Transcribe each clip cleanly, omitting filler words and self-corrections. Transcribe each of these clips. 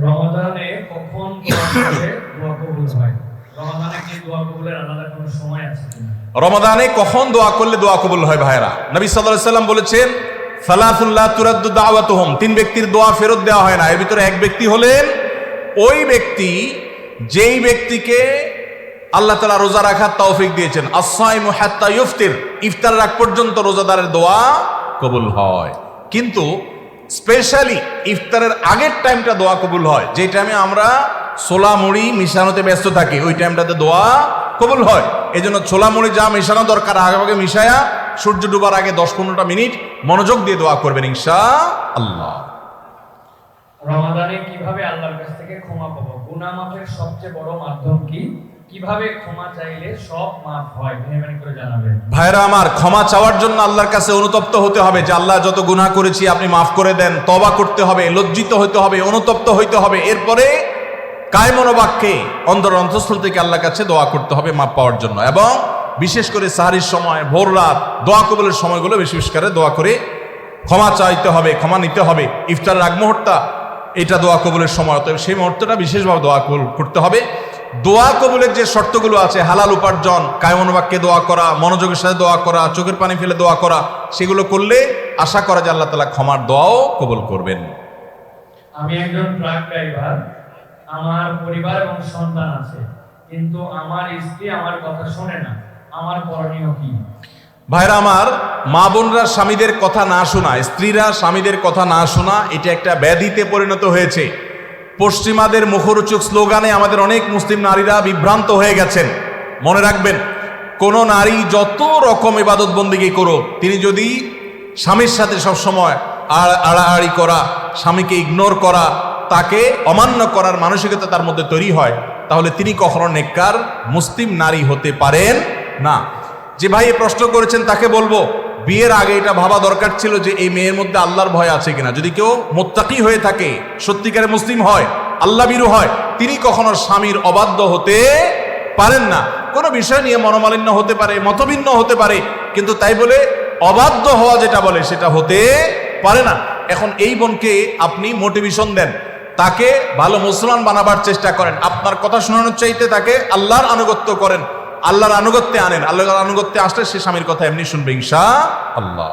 রমাদানে কখন দোয়া করলে দোয়া কবুল হয়? রমাদানে কি দোয়া কবুলের আলাদা কোনো সময় আছে কিনা? রমাদানে কখন দোয়া করলে দোয়া কবুল হয় ভাইরা? নবী সাল্লাল্লাহু আলাইহি সাল্লাম বলেছেন, সালাতুন লা তুরাদ্দু দাওয়াতুহুম, তিন ব্যক্তির দোয়া ফেরত দেওয়া হয় না। এর ভিতরে এক ব্যক্তি হলেন ওই ব্যক্তি যেই ব্যক্তিকে আল্লাহ তাআলা রোজা রাখার তৌফিক দিয়েছেন। আস-সাইমু হাত্তা ইফতির, ইফতার রাখ পর্যন্ত রোজাদারের দোয়া কবুল হয়। কিন্তু স্পেশালি ইফতারের আগের টাইমটা দোয়া কবুল হয়, যে টাইমে আমরা ছোলা মুড়ি মিশানোতে ব্যস্ত থাকি, ওই টাইমটাতে দোয়া কবুল হয়। এই জন্য ছোলা মুড়ি যা মেশানো দরকার আগে মিশায়া সূর্য ডুবার আগে 10-15টা মিনিট মনোযোগ দিয়ে দোয়া করবেন ইনশাআল্লাহ। রমাদানে কিভাবে আল্লাহর কাছ থেকে ক্ষমা পাবো? গুনাহ মাফের সবচেয়ে বড় মাধ্যম কি? কিভাবে ক্ষমা চাইলে সব মাফ হয়? মেহরবানি করে জানাবেন। ভাইরা আমার, ক্ষমা চাওয়ার জন্য আল্লাহর কাছে অনুতপ্ত হতে হবে যে আল্লাহ যত গুনাহ করেছি আপনি মাফ করে দেন। তওবা করতে হবে, লজ্জিত হতে হবে, অনুতপ্ত হইতে হবে। এরপরে কায়মন বাক্যে অন্তঃস্থল থেকে আল্লাহর কাছে দোয়া করতে হবে মাফ পাওয়ার জন্য। এবং বিশেষ করে সাহারির সময়, ভোর রাত, দোয়া কবুলের সময়গুলো বেশি বেশি করে দোয়া করে ক্ষমা চাইতে হবে, ক্ষমা নিতে হবে। ইফতারের আগ মুহূর্তটা এটা দোয়া কবুলের সময়, তবে সেই মুহূর্তটা বিশেষভাবে দোয়া কবুল করতে হবে। দোয়া কবুলের যে শর্তগুলো আছে, হালাল উপার্জন, কায়মন বাক্যে দোয়া করা, মনোযোগের সাথে দোয়া করা, চোখের পানি ফেলে দোয়া করা, সেগুলো করলে আশা করা যায় আল্লাহ তাআলা ক্ষমার দোয়াও কবুল করবেন। আমি একজন ট্রাক ড্রাইভার, আমার পরিবার এবং সন্তান আছে, কিন্তু আমার স্ত্রী আমার কথা শোনে না। আমার করণীয় কি? ভাইরা আমার, মা বোনরা স্বামীদের কথা না শোনা, স্ত্রীরা স্বামীদের কথা না শোনা, এটা একটা ব্যাধিতে পরিণত হয়েছে। পশ্চিমাদের মুখরোচক স্লোগানে আমাদের অনেক মুসলিম নারীরা বিভ্রান্ত হয়ে গেছেন। মনে রাখবেন, কোন নারী যত রকম ইবাদত বন্দেগী করুক, তিনি যদি স্বামীর সাথে সবসময় আড়াআড়ি করা, স্বামীকে ইগনোর করা, তাকে অমান্য করার মানসিকতা তার মধ্যে তৈরি হয়, তাহলে তিনি কখনো নেককার মুসলিম নারী হতে পারেন না। যে ভাই প্রশ্ন করেছেন তাকে বলবো, বিয়ের আগে এটা ভাবা দরকার ছিল যে এই মেয়ের মধ্যে আল্লাহর ভয় আছে কিনা। যদি কেউ মুত্তাকি হয়ে থাকে, সত্যিকারে মুসলিম হয়, আল্লাহ ভীরু হয়, তিনি কখনো স্বামীর অবাধ্য হতে পারেন না। কোনো বিষয় নিয়ে মনোমালিন্য হতে পারে, মতভিন্ন হতে পারে, কিন্তু তাই বলে অবাধ্য হওয়া যেটা বলে সেটা হতে পারে না। এখন এই বোনকে আপনি মোটিভেশন দেন, তাকে ভালো মুসলমান বানাবার চেষ্টা করেন। আপনার কথা শোনানোর চাইতে তাকে আল্লাহর আনুগত্য করেন, আল্লাহর আনুগত্যে আনেন। আল্লাহর আনুগত্যে আসলে সে স্বামীর কথা এমনি শুনবে ইনশাআল্লাহ।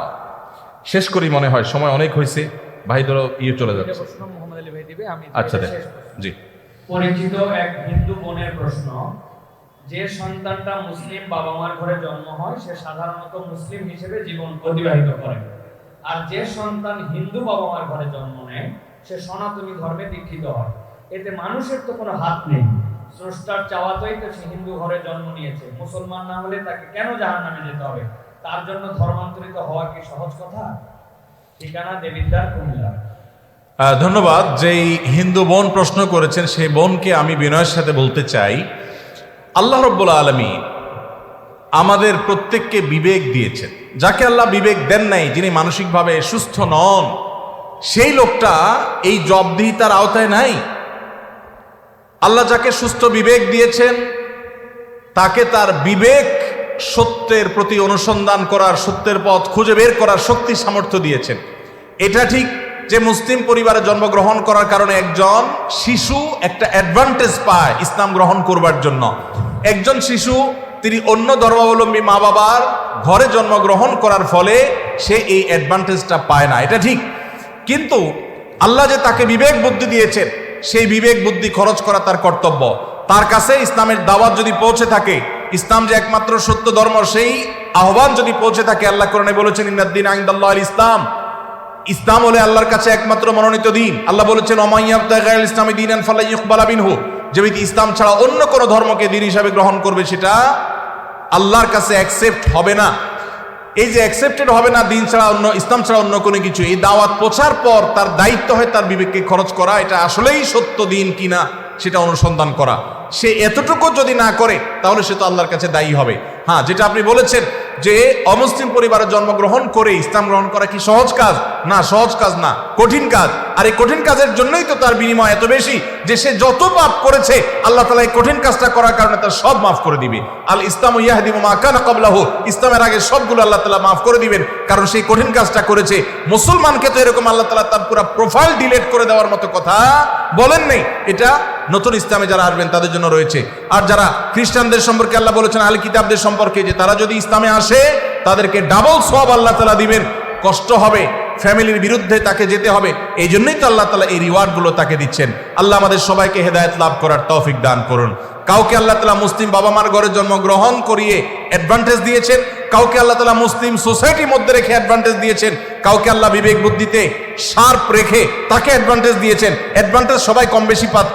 শেষ করি, মনে হয় সময় অনেক হয়েছে। ভাই ধরো চলে যাচ্ছে। প্রশ্ন মোহাম্মদ আলী ভাই দিবে, আমি আচ্ছা দেখ জি। পরিচিত এক হিন্দু বোনের প্রশ্ন, যে সন্তানটা মুসলিম বাবা মার ঘরে জন্ম হয় সে সাধারণত মুসলিম হিসেবে জীবন অতিবাহিত করে, আর যে সন্তান হিন্দু বাবা মার ঘরে জন্ম নেয় সে সনাতনী ধর্মে দীক্ষিত হয়। এতে মানুষের তো কোনো হাত নেই, স্রষ্টার চাওয়াতেই তো সে হিন্দু ঘরে জন্ম নিয়েছে। মুসলমান না হলে তাকে কেন জাহান্নামে যেতে হবে? তার জন্য ধর্মান্তরিত হওয়া কি সহজ কথা? ঠিকানা দেবিদ্বার, কুমিল্লা। ধন্যবাদ। যেই হিন্দু বোন প্রশ্ন করেছেন সেই বোনকে আমি বিনয়ের সাথে বলতে চাই, আল্লাহ রাব্বুল আলামিন আমাদের প্রত্যেককে বিবেক দিয়েছেন। যাকে আল্লাহ বিবেক দেন নাই, যিনি মানসিকভাবে সুস্থ নন, সেই লোকটা এই জবাবদিহিতার আওতায় নাই। আল্লাহ যাকে সুস্থ বিবেক দিয়েছেন তাকে তার বিবেক সত্যের প্রতি অনুসন্ধান করার, সত্যের পথ খুঁজে বের করার শক্তি সামর্থ্য দিয়েছেন। এটা ঠিক যে মুসলিম পরিবারে জন্মগ্রহণ করার কারণে একজন শিশু একটা অ্যাডভান্টেজ পায় ইসলাম গ্রহণ করবার জন্য। একজন শিশু তিনি অন্য ধর্মাবলম্বী মা বাবার ঘরে জন্মগ্রহণ করার ফলে সে এই অ্যাডভান্টেজটা পায় না, এটা ঠিক। কিন্তু আল্লাহ যে তাকে বিবেক বুদ্ধি দিয়েছেন, সেই বিবেক বুদ্ধি খরচ করা তার কর্তব্য। তার কাছে ইসলামের দাওয়াত যদি পৌঁছে থাকে, ইসলাম যে একমাত্র সত্য ধর্ম, সেই আহ্বান যদি পৌঁছে থাকে, আল্লাহ কোরআনে বলেছেন ইন্নাদ-দীনা ইনদাল্লাহিল ইসলাম, ইসলাম হলে আল্লাহর কাছে একমাত্র মনোনীত দিন। আল্লাহ বলেছেন ওমান ইয়াবতাগি গায়রাল ইসলামি দীনান ফালা ইউকবালা মিনহু, যে ব্যক্তি ইসলাম ছাড়া অন্য কোনো ধর্মকে দিন হিসাবে গ্রহণ করবে সেটা আল্লাহর কাছে অ্যাকসেপ্ট হবে না। এই যে অ্যাকসেপ্টেড হবে না দিন ছাড়া অন্য, ইসলাম ছাড়া অন্য কোনো কিছু, এই দাওয়াত পৌঁছার পর তার দায়িত্ব হয় তার বিবেককে খরচ করা, এটা আসলেই সত্য দিন কিনা সেটা অনুসন্ধান করা। সে এতটুকু যদি না করে তাহলে সে তো আল্লাহর কাছে দায়ী হবে। হ্যাঁ, যেটা আপনি বলেছেন যে অমুসলিম পরিবারে জন্মগ্রহণ করে ইসলাম গ্রহণ করা কি সহজ কাজ? না, সহজ কাজ না, কঠিন কাজ। আর এই কঠিন কাজের জন্যই তো তার বিনিময় এত বেশি যে সে যত পাপ করেছে আল্লাহ তাআলা এই কঠিন কাজটা করার কারণে তার সব মাফ করে দিবে। আল ইসলামু ইয়াহদিমু মা কানা ক্বাবলাহু, ইসলামের আগে সবগুলো আল্লাহ তাআলা মাফ করে দিবেন, কারণ সেই কঠিন কাজটা করেছে। মুসলমানকে তো এরকম আল্লাহ তাআলা তার পুরো প্রোফাইল ডিলিট করে দেওয়ার মতো কথা বলেন নেই। এটা নতুন ইসলামে যারা আসবেন তাদের জন্য রয়েছে। আর যারা খ্রিস্টানদের সম্পর্কে আল্লাহ বলেছেন আহলে কিতাবদের সম্পর্কে যে তারা যদি ইসলামে আসে তাদেরকে ডাবল সওয়াব আল্লাহ তাআলা দিবেন, কষ্ট হবে, ফ্যামিলির বিরুদ্ধে তাকে যেতে হবে, এই জন্যই তো আল্লাহ তাআলা এই রিওয়ার্ডগুলো তাকে দিচ্ছেন। আল্লাহ আমাদের সবাইকে হেদায়েত লাভ করার তৌফিক দান করুন। কাউকে আল্লাহ তাআলা মুসলিম বাবা মার ঘরে জন্মগ্রহণ করিয়ে অ্যাডভান্টেজ দিয়েছেন, কাউকে আল্লাহ তাআলা মুসলিম সোসাইটির মধ্যে রেখে অ্যাডভান্টেজ দিয়েছেন, কাউকে আল্লাহ বিবেক বুদ্ধিতে শার্প রেখে তাকে অ্যাডভান্টেজ দিয়েছেন। অ্যাডভান্টেজ সবাই কম বেশি পাচ্ছে।